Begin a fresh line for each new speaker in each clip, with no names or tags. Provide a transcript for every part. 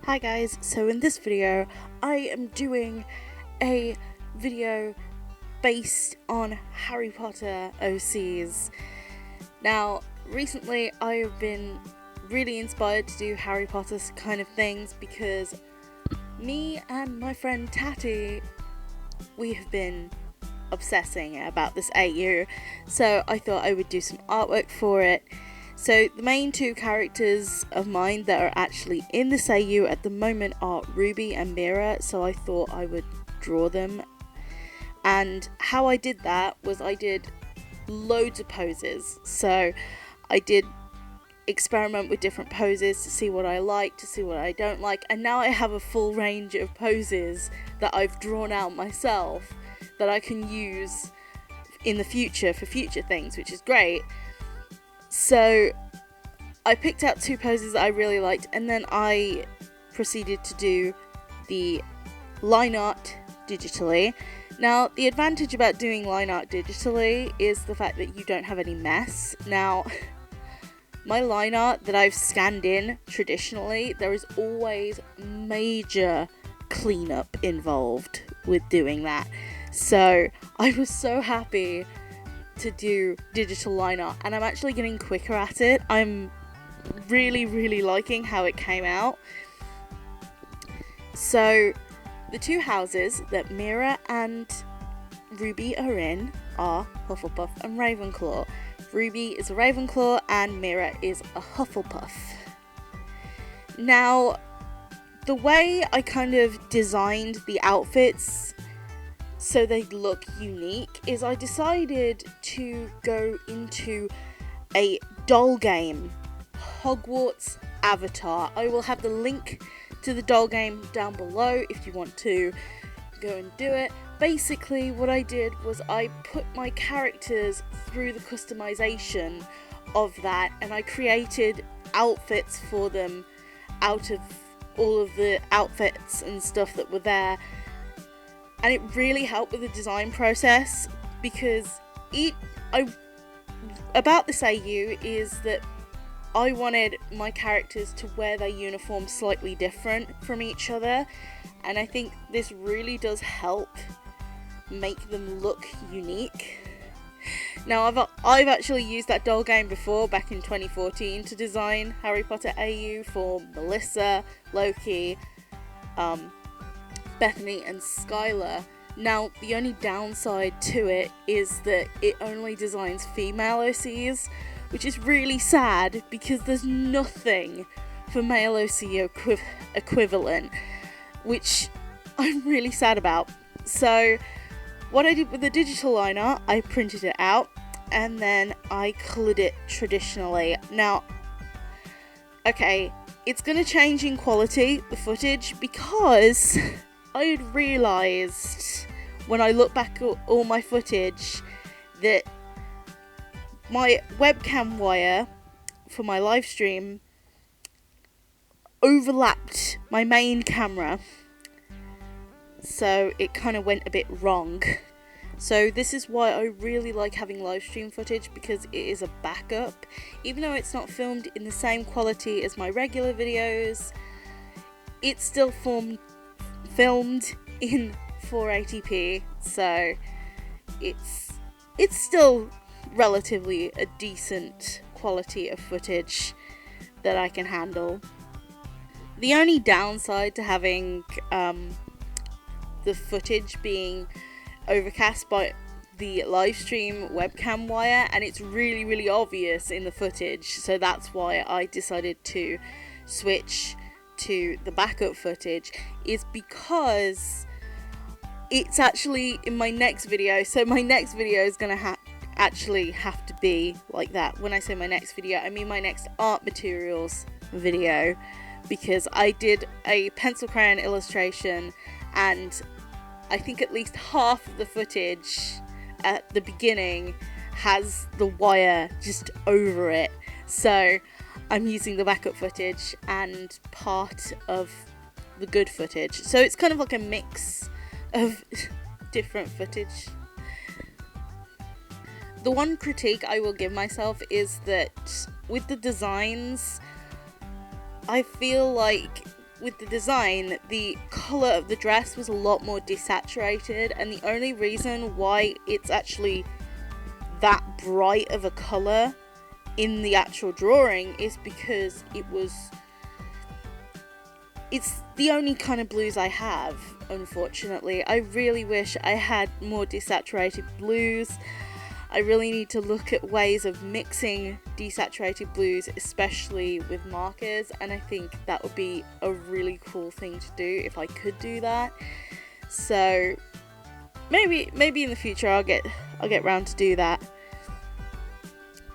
Hi guys, so in this video I am doing a video based on Harry Potter OCs. Now recently I've been really inspired to do Harry Potter kind of things because me and my friend Tatty, we have been obsessing about this AU, so I thought I would do some artwork for it. So the main two characters of mine that are actually in this AU at the moment are Ruby and Mira, so I thought I would draw them. And how I did that was I did loads of poses. So I did experiment with different poses to see what I like, to see what I don't like, and now I have a full range of poses that I've drawn out myself that I can use in the future for future things, which is great. So I picked out two poses that I really liked, and then I proceeded to do the line art digitally. Now, the advantage about doing line art digitally is the fact that you don't have any mess. Now, my line art that I've scanned in traditionally, there is always major cleanup involved with doing that. So I was so happy to do digital line art, and I'm actually getting quicker at it. I'm really liking how it came out. So the two houses that Mira and Ruby are in are Hufflepuff and Ravenclaw. Ruby is a Ravenclaw and Mira is a Hufflepuff. Now, the way I kind of designed the outfits so they look unique is I decided to go into a doll game, Hogwarts Avatar. I will have the link to the doll game down below if you want to go and do it. Basically what I did was I put my characters through the customization of that, and I created outfits for them out of all of the outfits and stuff that were there. And it really helped with the design process because about this AU is that I wanted my characters to wear their uniforms slightly different from each other, and I think this really does help make them look unique. Now, I've actually used that doll game before back in 2014 to design Harry Potter AU for Melissa, Loki, Bethany and Skylar. Now, the only downside to it is that it only designs female OCs, which is really sad because there's nothing for male OC equivalent, which I'm really sad about. So what I did with the digital line art, I printed it out and then I coloured it traditionally. Now, okay, it's going to change in quality, the footage, because I had realised when I look back at all my footage that my webcam wire for my live stream overlapped my main camera, so it kind of went a bit wrong. So this is why I really like having live stream footage, because it is a backup. Even though it's not filmed in the same quality as my regular videos, it's still filmed in 480p, so it's still relatively a decent quality of footage that I can handle. The only downside to having the footage being overcast by the live stream webcam wire, and it's really obvious in the footage, so that's why I decided to switch to the backup footage, is because it's actually in my next video. So my next video is gonna actually have to be like that. When I say my next video, I mean my next art materials video, because I did a pencil crayon illustration and I think at least half of the footage at the beginning has the wire just over it. So I'm using the backup footage and part of the good footage. So it's kind of like a mix of different footage. The one critique I will give myself is that with the designs, I feel like with the design, the colour of the dress was a lot more desaturated, and the only reason why it's actually that bright of a colour in the actual drawing is because it's the only kind of blues I have, unfortunately. I really wish I had more desaturated blues. I really need to look at ways of mixing desaturated blues, especially with markers, and I think that would be a really cool thing to do if I could do that. So maybe in the future I'll get round to do that.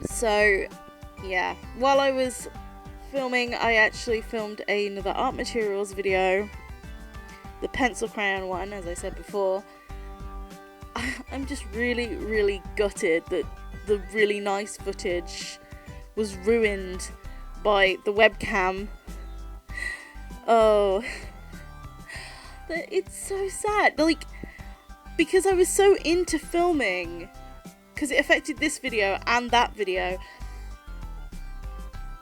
So yeah, while I was filming, I actually filmed another art materials video, the pencil crayon one, as I said before. I'm just really gutted that the really nice footage was ruined by the webcam. Oh, it's so sad, like, because I was so into filming, because it affected this video and that video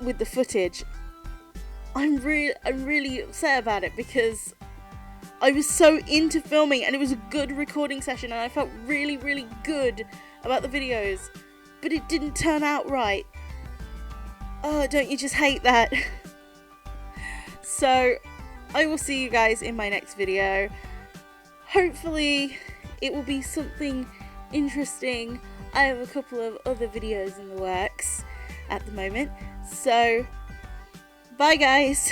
with the footage. I'm really upset about it because I was so into filming and it was a good recording session and I felt really good about the videos, but it didn't turn out right. Oh, don't you just hate that? So I will see you guys in my next video. Hopefully it will be something interesting. I have a couple of other videos in the works at the moment. So bye guys.